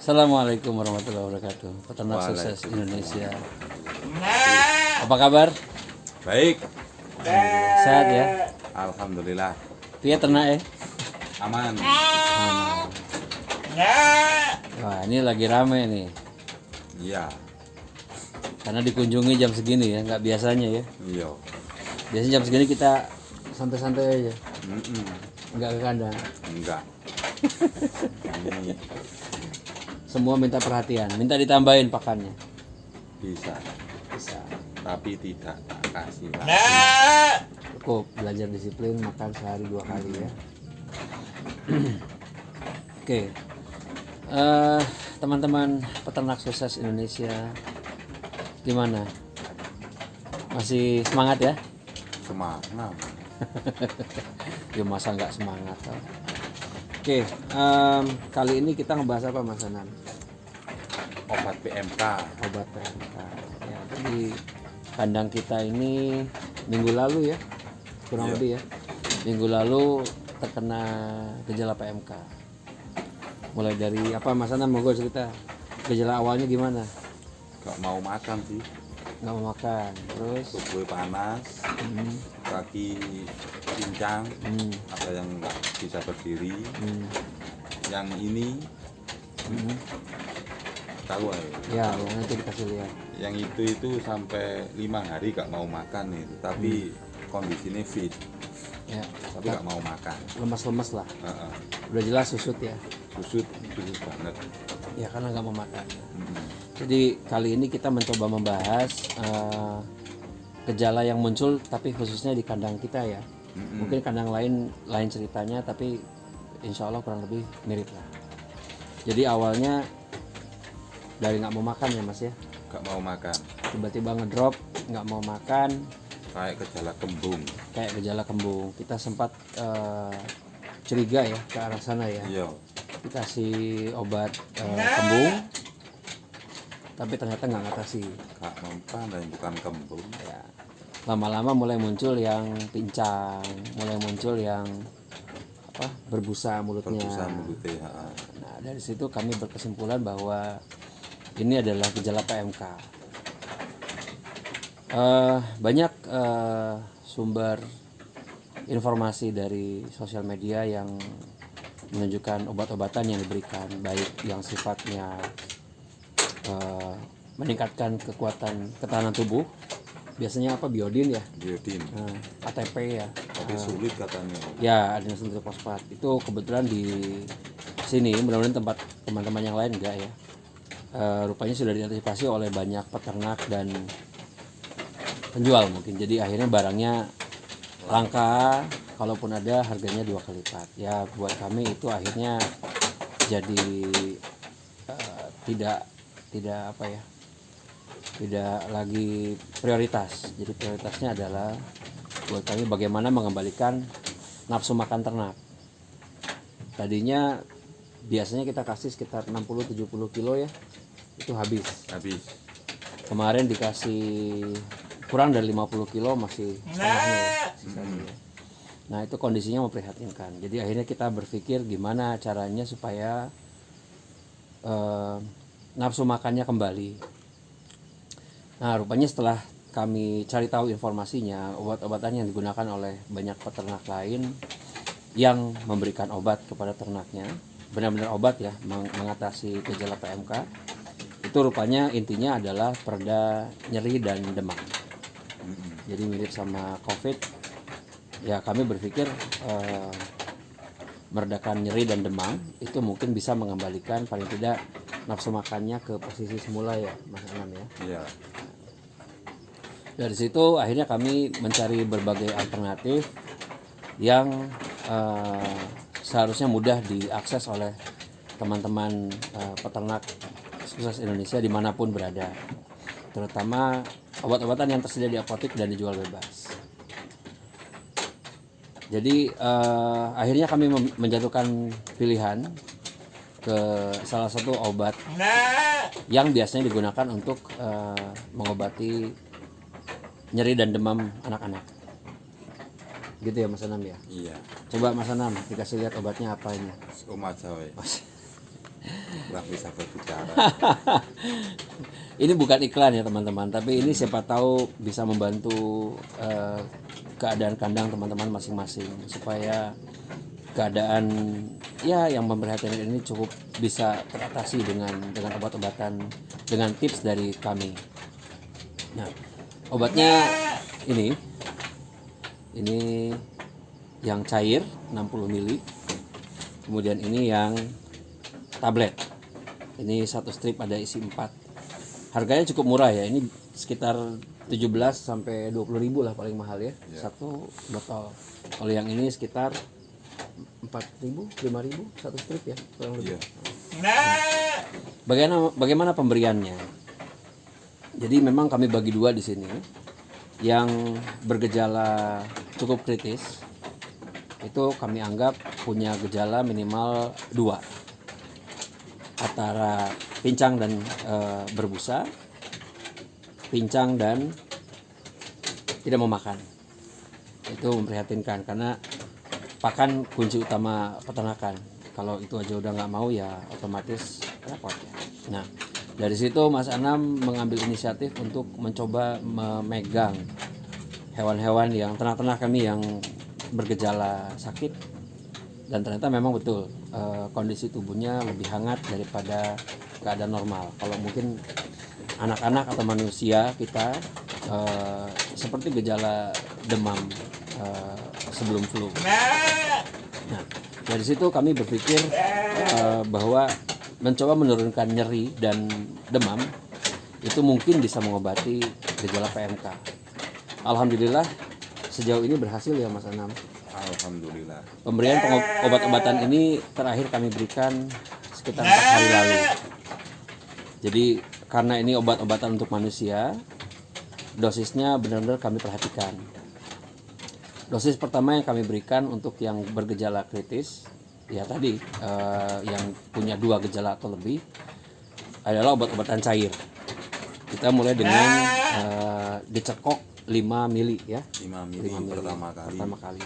Assalamualaikum warahmatullahi wabarakatuh. Peternak sukses Indonesia. Apa kabar? Baik, Sehat ya? alhamdulillah. Piye ternak Aman. Aman. Wah, ini lagi rame nih. Iya. Karena dikunjungi jam segini ya, nggak biasanya ya. Iya. Biasanya jam segini kita santai-santai aja, Mm-mm. nggak ke kandang. Enggak. Ini Semua minta perhatian, minta ditambahin pakannya. bisa, Bisa. tapi tidak tak kasih Pak. Cukup belajar disiplin, makan sehari 2 kali ya. Oke. Teman-teman peternak sukses Indonesia, gimana? Masih semangat ya? Semangat. Ya masa nggak semangat kan? Oke, kali ini kita ngebahas apa Mas Anam? Obat PMK. Obat PMK. Ya, jadi kandang kita ini minggu lalu ya, kurang Iya. lebih ya. Minggu lalu terkena gejala PMK. Mulai dari apa Mas Anam, mau gue cerita gejala awalnya gimana? Gak mau makan sih. Nggak mau makan, terus Tubuh panas, kaki pincang, ada yang nggak bisa berdiri. Yang ini tahu ya ya. nanti dikasih lihat. Yang itu sampai 5 hari gak mau makan nih, tapi kondisinya fit, Ya, tapi gak mau makan. lemas-lemas lah. Heeh. Udah jelas susut ya. Susut banget. Ya karena nggak mau makan. Mm-mm. Jadi kali ini kita mencoba membahas gejala yang muncul tapi khususnya di kandang kita ya. Mungkin kandang lain ceritanya, tapi insya Allah kurang lebih mirip lah. Jadi awalnya dari nggak mau makan ya Mas ya, Gak mau makan, tiba-tiba ngedrop, nggak mau makan, kayak gejala kembung. kayak gejala kembung. Kita sempat curiga ya ke arah sana ya. Iya. Dikasih obat kembung, tapi ternyata nggak ngatasi. Gak mempan dan bukan kembung. Ya, lama-lama mulai muncul yang pincang, mulai muncul yang berbusa mulutnya. Berbusa mulutnya. Heeh. Nah dari situ kami berkesimpulan bahwa ini adalah gejala PMK. Banyak sumber informasi dari sosial media yang menunjukkan obat-obatan yang diberikan, baik yang sifatnya meningkatkan ketahanan tubuh, biasanya biodin ya, Biodin. ATP ya, Tapi sulit katanya. ya adenosine trifosfat. Itu kebetulan di sini, mudah-mudahan tempat teman-teman yang lain enggak ya, rupanya sudah diantisipasi oleh banyak peternak dan penjual mungkin. Jadi akhirnya barangnya langka, kalaupun ada harganya 2 kali lipat. Ya buat kami itu akhirnya jadi tidak lagi prioritas. Jadi prioritasnya adalah buat kami bagaimana mengembalikan nafsu makan ternak. Tadinya biasanya kita kasih sekitar 60-70 kilo ya, itu habis. Kemarin dikasih kurang dari 50 kilo, masih setengahnya ya, sisanya ya. Nah itu kondisinya memprihatinkan. Jadi akhirnya kita berpikir gimana caranya supaya nafsu makannya kembali. Nah rupanya setelah kami cari tahu informasinya, obat-obatan yang digunakan oleh banyak peternak lain yang memberikan obat kepada ternaknya, benar-benar obat ya, mengatasi gejala PMK, itu rupanya intinya adalah pereda nyeri dan demam. Jadi mirip sama COVID. Ya kami berpikir meredakan nyeri dan demam itu mungkin bisa mengembalikan paling tidak nafsu makannya ke posisi semula ya Mas Anam ya. Iya. Dari situ akhirnya kami mencari berbagai alternatif yang seharusnya mudah diakses oleh teman-teman peternak sukses Indonesia dimanapun berada, terutama obat-obatan yang tersedia di apotek dan dijual bebas. Jadi akhirnya kami menjatuhkan pilihan ke salah satu obat yang biasanya digunakan untuk mengobati nyeri dan demam anak-anak. Gitu ya Mas Anam ya? Iya. Coba Mas Anam dikasih lihat obatnya apa ini? Omat Jawa. kurang bisa berbicara. Ini bukan iklan ya teman-teman, tapi ini siapa tahu bisa membantu keadaan kandang teman-teman masing-masing supaya keadaan ya yang memprihatinkan ini cukup bisa teratasi dengan obat-obatan, dengan tips dari kami. Nah, obatnya ini yang cair 60 ml, kemudian ini yang tablet. Ini satu strip ada isi 4. Harganya cukup murah ya, ini sekitar 17 sampai 20 ribu lah paling mahal ya, satu botol. Kalau yang ini sekitar 4.000, 5.000 satu strip ya, kurang lebih. Bagaimana pemberiannya? Jadi memang kami bagi dua di sini. Yang bergejala cukup kritis itu kami anggap punya gejala minimal 2, antara pincang dan berbusa, pincang dan tidak mau makan. Itu memprihatinkan karena pakan kunci utama peternakan. Kalau itu aja udah nggak mau ya otomatis repot ya. Nah, dari situ Mas Anam mengambil inisiatif untuk mencoba memegang hewan-hewan yang ternak-ternak kami yang bergejala sakit, dan ternyata memang betul kondisi tubuhnya lebih hangat daripada keadaan normal. Kalau mungkin anak-anak atau manusia kita seperti gejala demam sebelum flu. Nah, dari situ kami berpikir bahwa mencoba menurunkan nyeri dan demam itu mungkin bisa mengobati gejala PMK. Alhamdulillah sejauh ini berhasil ya Mas Anam. Alhamdulillah. Pemberian obat-obatan ini terakhir kami berikan sekitar 4 hari lalu. Jadi karena ini obat-obatan untuk manusia, dosisnya benar-benar kami perhatikan. Dosis pertama yang kami berikan untuk yang bergejala kritis, ya tadi yang punya 2 gejala atau lebih, adalah obat-obatan cair. Kita mulai dengan dicekok 5 mili ya. 5 mili pertama kali.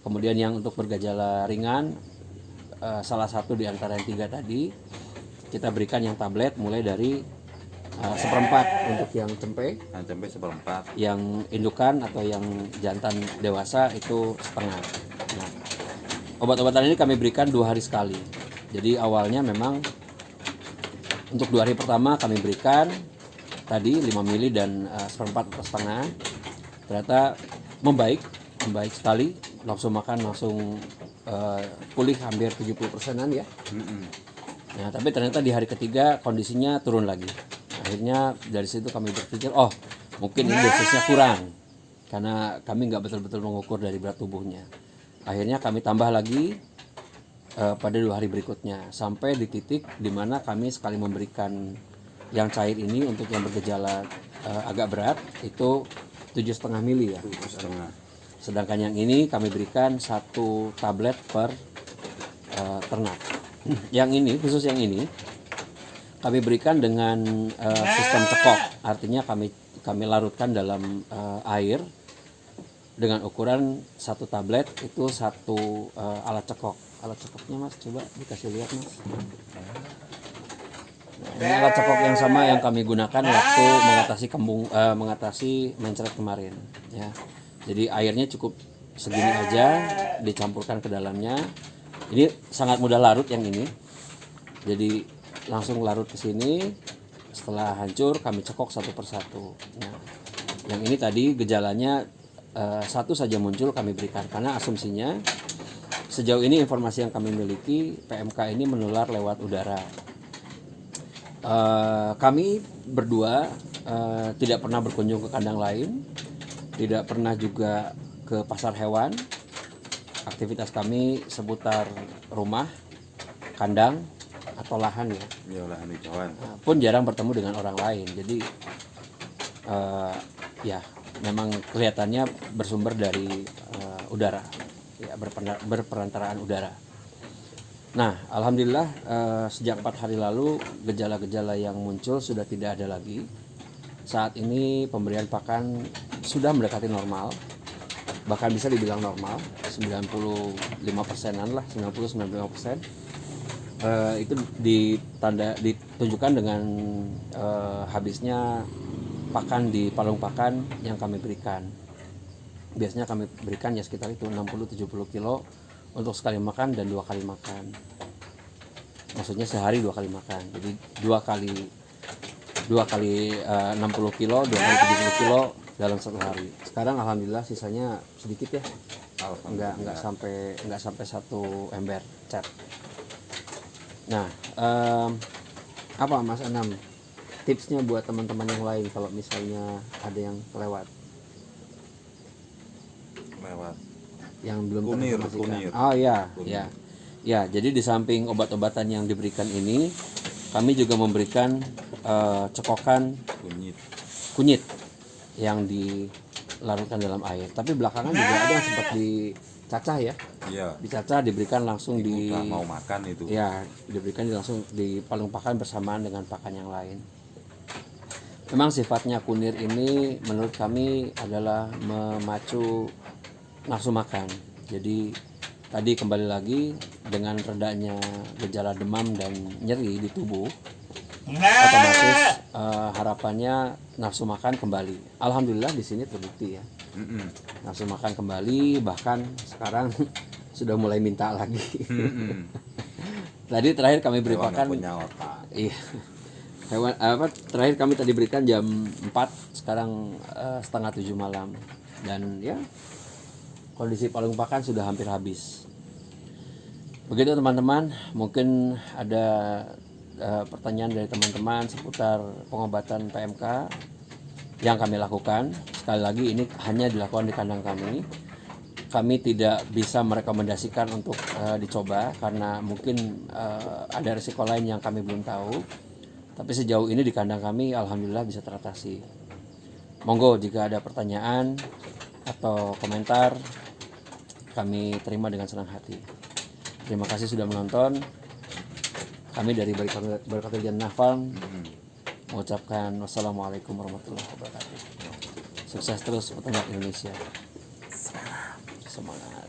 Kemudian yang untuk bergejala ringan, salah satu di antara yang 3 tadi, kita berikan yang tablet mulai dari 1/4 untuk yang cempe. Yang cempe 1/4. Yang indukan atau yang jantan dewasa itu setengah. Nah, obat-obatan ini kami berikan 2 hari sekali. Jadi awalnya memang untuk 2 hari pertama kami berikan tadi 5 mili dan 1/4 atau setengah. Ternyata membaik sekali, langsung makan langsung pulih hampir 70%-an ya. Nah, tapi ternyata di hari ketiga kondisinya turun lagi. Akhirnya dari situ kami berpikir, oh mungkin ini dosisnya kurang, karena kami nggak betul-betul mengukur dari berat tubuhnya. Akhirnya kami tambah lagi pada 2 hari berikutnya, sampai di titik dimana kami sekali memberikan yang cair ini untuk yang bergejala agak berat itu 7,5 mili ya. 7,5. Sedangkan yang ini kami berikan 1 tablet per ternak. Yang ini, khusus yang ini kami berikan dengan sistem cekok, artinya kami larutkan dalam air dengan ukuran 1 tablet itu 1 alat cekok. Alat cekoknya Mas, coba dikasih lihat Mas. Nah, ini alat cekok yang sama yang kami gunakan waktu mengatasi mencret kemarin ya. Jadi airnya cukup segini aja, dicampurkan ke dalamnya. Ini sangat mudah larut yang ini. Jadi langsung larut ke sini. Setelah hancur kami cekok satu persatu. Nah, yang ini tadi gejalanya satu saja muncul kami berikan, karena asumsinya sejauh ini informasi yang kami miliki PMK ini menular lewat udara. Kami berdua tidak pernah berkunjung ke kandang lain, tidak pernah juga ke pasar hewan. Aktivitas kami seputar rumah, kandang atau lahan ya. Ya, lahan hijauan. Pun jarang bertemu dengan orang lain. Jadi ya memang kelihatannya bersumber dari udara, ya, berperantaraan udara. Nah, alhamdulillah sejak 4 hari lalu gejala-gejala yang muncul sudah tidak ada lagi. Saat ini pemberian pakan sudah mendekati normal, bahkan bisa dibilang normal, 95%-an lah, 90-95%. Itu ditunjukkan dengan habisnya pakan di palung pakan yang kami berikan. Biasanya kami berikan ya sekitar itu 60-70 kilo untuk sekali makan dan 2 kali makan. Maksudnya sehari 2 kali makan. Jadi 60 kilo, 2 kali 70 kilo dalam satu hari. Sekarang alhamdulillah sisanya sedikit ya. Enggak sampai 1 ember cat. Nah, apa Mas Anam tipsnya buat teman-teman yang lain kalau misalnya ada yang kelewat, yang belum terinformasikan? kunir. Oh ya, ya. Jadi di samping obat-obatan yang diberikan ini, kami juga memberikan cekokan kunyit yang dilarutkan dalam air. Tapi belakangan juga ada yang sempat dicacah ya. Iya. Dicacah, diberikan langsung Udah mau makan itu. Ya, diberikan langsung di palung pakan bersamaan dengan pakan yang lain. Memang sifatnya kunir ini menurut kami adalah memacu nafsu makan. Jadi tadi kembali lagi dengan redanya gejala demam dan nyeri di tubuh, otomatis harapannya nafsu makan kembali. Alhamdulillah di sini terbukti ya. Nafsu makan kembali, bahkan sekarang sudah mulai minta lagi. Tadi terakhir kami beri pakan. Iya. Terakhir kami tadi berikan jam 4, sekarang setengah 7 malam. Dan ya kondisi palung pakan sudah hampir habis. Begitu teman-teman, mungkin ada pertanyaan dari teman-teman seputar pengobatan PMK yang kami lakukan. Sekali lagi ini hanya dilakukan di kandang kami. Kami tidak bisa merekomendasikan untuk dicoba karena mungkin ada risiko lain yang kami belum tahu. Tapi sejauh ini di kandang kami alhamdulillah bisa teratasi. Monggo jika ada pertanyaan atau komentar, kami terima dengan senang hati. Terima kasih sudah menonton. Kami dari Barakatul Jannah Farm mengucapkan wassalamualaikum warahmatullahi wabarakatuh. Sukses terus peternak Indonesia. Semangat.